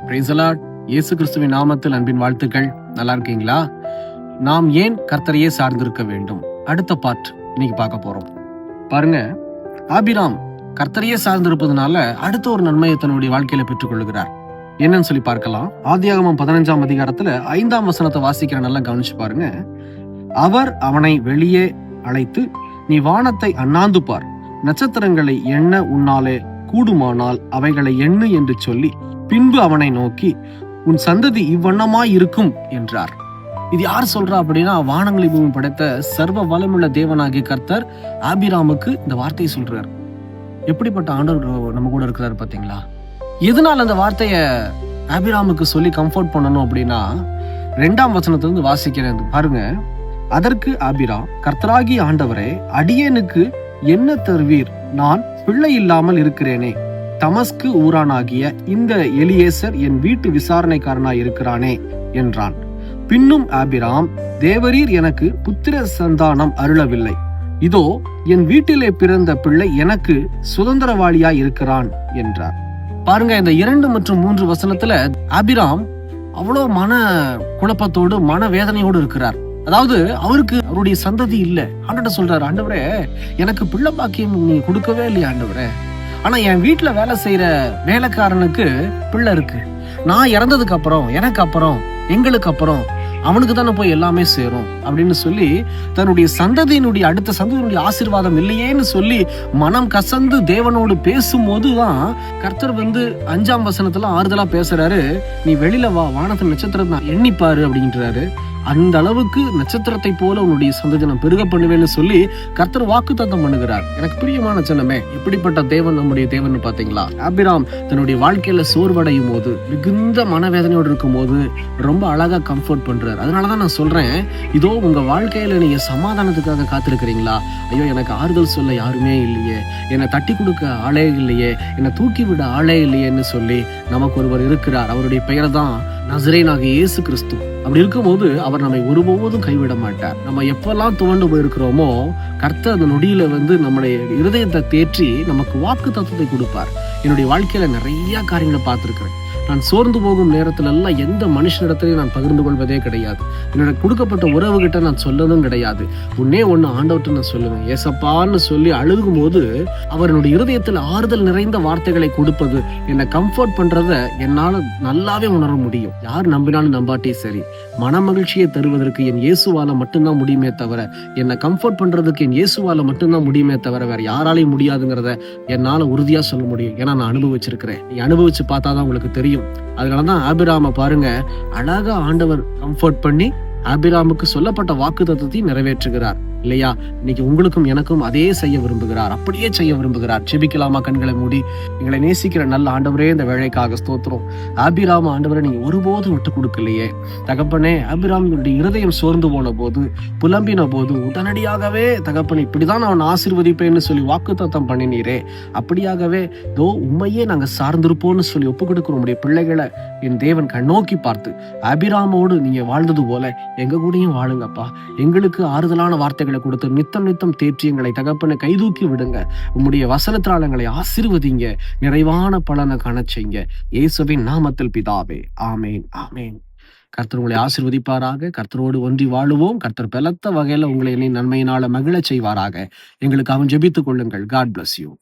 Praise the Lord. இயேசு கிறிஸ்துவின் நாமத்தில் அன்பின் வாழ்த்துக்கள். நல்லா இருக்கீங்களா? நாம் ஏன் கர்த்தரையே சார்ந்திருக்க வேண்டும்? அடுத்த பார்ட் இன்னைக்கு பார்க்க போறோம். பாருங்க, ஆபிராம் கர்த்தரையே சார்ந்திருப்பதனால அடுத்த ஒரு நன்மையை தன்னுடைய வாழ்க்கையில பெற்றுக் கொள்கிறார். என்னன்னு சொல்லி பார்க்கலாம். ஆதியாகமம் 15ஆம் அதிகாரத்துல 5ஆம் வசனத்தை வாசிக்கிற நல்லா கவனிச்சு பாருங்க. அவர் அவனை வெளியே அழைத்து, நீ வானத்தை அண்ணாந்து பார், நட்சத்திரங்களை எண்ண உன்னாலே கூடுமானால் அவைகளை எண்ணு என்று சொல்லி, பின்பு அவனை நோக்கி, உன் சந்ததி இவ்வண்ணமாய் இருக்கும் என்றார். இது யார் சொல்றா அப்படின்னா, வானங்களை பூமி படைத்த சர்வ வளமுள்ள தேவனாகிய கர்த்தர் ஆபிராமுக்கு இந்த வார்த்தையை சொல்றார். எப்படிப்பட்ட ஆண்டவர் நம்ம கூட இருக்கிறாரு பாத்தீங்களா? எதனால அந்த வார்த்தைய ஆபிராமுக்கு சொல்லி கம்ஃபர்ட் பண்ணணும் அப்படின்னா, 2ஆம் வசனத்திலிருந்து வாசிக்கிறேன் பாருங்க. அதற்கு ஆபிராம், கர்த்தராகிய ஆண்டவரே, அடியேனுக்கு என்ன தருவீர்? நான் பிள்ளை இல்லாமல் இருக்கிறேனே. தமஸ்கு ஊரானாகிய இந்த எலியேசர் என் வீட்டு விசாரணைக்காரனாய் இருக்கிறானே என்றான். பின்னும் ஆபிராம், தேவரீர் எனக்கு புத்திர சந்தானம் அருளவில்லை. இதோ என் வீட்டிலே பிறந்த பிள்ளை எனக்கு சுதந்திரவாளியாய் இருக்கிறான் என்றார். பாருங்க, இந்த 2 மற்றும் 3 வசனத்துல ஆபிராம் அவ்வளோ மன குழப்பத்தோடு மன வேதனையோடு இருக்கிறார். அதாவது அவருடைய சந்ததி இல்ல. ஆண்டவர்ட்ட சொல்றாரு, ஆண்டவரே, எனக்கு பிள்ளை பாக்கியம் நீ கொடுக்கவே இல்லையா ஆண்டவரே? ஆனா என் வீட்டுல வேலை செய்யற வேலைக்காரனுக்கு பிள்ளை இருக்கு. நான் இறந்ததுக்கு அப்புறம், எனக்கு அப்புறம், எங்களுக்கு அப்புறம் அவனுக்கு தானே போய் எல்லாமே சேரும் அப்படின்னு சொல்லி, தன்னுடைய சந்ததியினுடைய அடுத்த சந்ததியினுடைய ஆசீர்வாதம் இல்லையேன்னு சொல்லி மனம் கசந்து தேவனோடு பேசும்போதுதான் கர்த்தர் 5ஆம் வசனத்துல ஆறுதலா பேசுறாரு. நீ வெளியில வா, வானத்து நட்சத்திரத்தை எண்ணிப்பாரு அப்படின்றாரு. அந்த அளவுக்கு நட்சத்திரத்தை போல உன்னுடைய சந்ததி நான் பெருக பண்ணுவேன்னு சொல்லி கர்த்தர் வாக்குத்தத்தம் பண்ணுகிறார். எனக்கு பிரியமான ஜனமே, எப்படிப்பட்ட தேவன் நம்முடைய தேவன் பாத்தீங்களா? ஆபிராம் தன்னுடைய வாழ்க்கையில சோர்வடையும் போது, மிகுந்த மனவேதனையோடு இருக்கும் போது ரொம்ப அழகா கம்ஃபர்ட் பண்றாரு. அதனாலதான் நான் சொல்றேன், இதோ உங்க வாழ்க்கையில நீங்க சமாதானத்துக்காக காத்திருக்கிறீங்களா? ஐயோ, எனக்கு ஆறுதல் சொல்ல யாருமே இல்லையே, என்னை தட்டி கொடுக்க ஆளே இல்லையே, என்னை தூக்கி விட ஆளே இல்லையேன்னு சொல்லி நமக்கு ஒருவர் இருக்கிறார். அவருடைய பெயர் தான் நசரேயனாகிய இயேசு கிறிஸ்து. அப்படி இருக்கும்போது அவர் நம்மை ஒருபோதும் கைவிட மாட்டார். நம்ம எப்பெல்லாம் துவண்டு போயிருக்கிறோமோ, கர்த்தர் அந்த நொடியில நம்முடைய இருதயத்தை தேற்றி நமக்கு வாக்கு தத்துவத்தை கொடுப்பார். என்னுடைய வாழ்க்கையில நிறைய காரியங்களை பார்த்திருக்கிறேன். நான் சோர்ந்து போகும் நேரத்துல எல்லாம் எந்த மனுஷனிடத்திலையும் நான் பகிர்ந்து கொள்வதே கிடையாது. என்னோட கொடுக்கப்பட்ட உறவுகிட்ட நான் சொல்லதும் கிடையாது. ஒண்ணு ஆண்டவர்கிட்ட நான் சொல்லுவேன், ஏசப்பான்னு சொல்லி அழுகும் போது அவருடைய இருதயத்தில் ஆறுதல் நிறைந்த வார்த்தைகளை கொடுப்பது, என்னை கம்ஃபர்ட் பண்றத என்னால நல்லாவே உணர முடியும். யார் நம்பினாலும் நம்பாட்டே சரி, மன மகிழ்ச்சியை தருவதற்கு என் இயேசுவால மட்டும்தான் முடியுமே தவிர, என்னை கம்ஃபர்ட் பண்றதுக்கு என் இயேசுவால மட்டும்தான் முடியுமே தவிர வேற யாராலையும் முடியாதுங்கிறத என்னால உறுதியா சொல்ல முடியும். ஏன்னா நான் அனுபவிச்சிருக்கிறேன். நீ அனுபவிச்சு பார்த்தாதான் உங்களுக்கு தெரியும். அதனாலதான் ஆபிராம பாருங்க, அழகா ஆண்டவர் கம்ஃபர்ட் பண்ணி ஆபிராமுக்கு சொல்லப்பட்ட வாக்கு தத்துவத்தை நிறைவேற்றுகிறார் இல்லையா? இன்னைக்கு உங்களுக்கும் எனக்கும் அதே செய்ய விரும்புகிறார், அப்படியே செய்ய விரும்புகிறார். செபிக்கலாமா? கண்களை மூடி. எங்களை நேசிக்கிற நல்ல ஆண்டவரே, இந்த வேலைக்காக ஸ்தோத்திரம். ஆபிராம் ஆண்டவரை நீங்க ஒருபோதும் விட்டு கொடுக்கலையே தகப்பனே. ஆபிராமுடைய இருதயம் சோர்ந்து போன போது, புலம்பின போது உடனடியாகவே தகப்பனே, இப்படிதான் அவன் ஆசீர்வதிப்பேன்னு சொல்லி வாக்கு தத்தம் பண்ணினீரே, அப்படியாகவே தோ உண்மையே நாங்க சார்ந்திருப்போம்னு சொல்லி ஒப்பு கொடுக்கிறோம். உடைய பிள்ளைகளை என் தேவன் கண்ணோக்கி பார்த்து, ஆபிராமோடு நீங்க வாழ்ந்தது போல எங்க கூடயும் வாழுங்கப்பா. எங்களுக்கு ஆறுதலான வார்த்தைகளை கொடுத்து நித்தம் தேற்றி எங்களை தகப்பனை கைதூக்கி விடுங்க. உம்முடைய வசனத்தால் எங்களை ஆசீர்வதிங்க, நிறைவான பலனை காணச் செய்யுங்க. இயேசுவின் நாமத்தில் பிதாவே, ஆமேன், ஆமேன். கர்த்தர் உங்களை ஆசீர்வதிப்பாராக. கர்த்தரோடு ஒன்றி வாழுவோம். கர்த்தர் பலத்த வகையில உங்களை நன்மையினால மகிழச் செய்வாராக. எங்களுக்கு அவன் ஜெபித்துக் கொள்ளுங்கள். God bless you.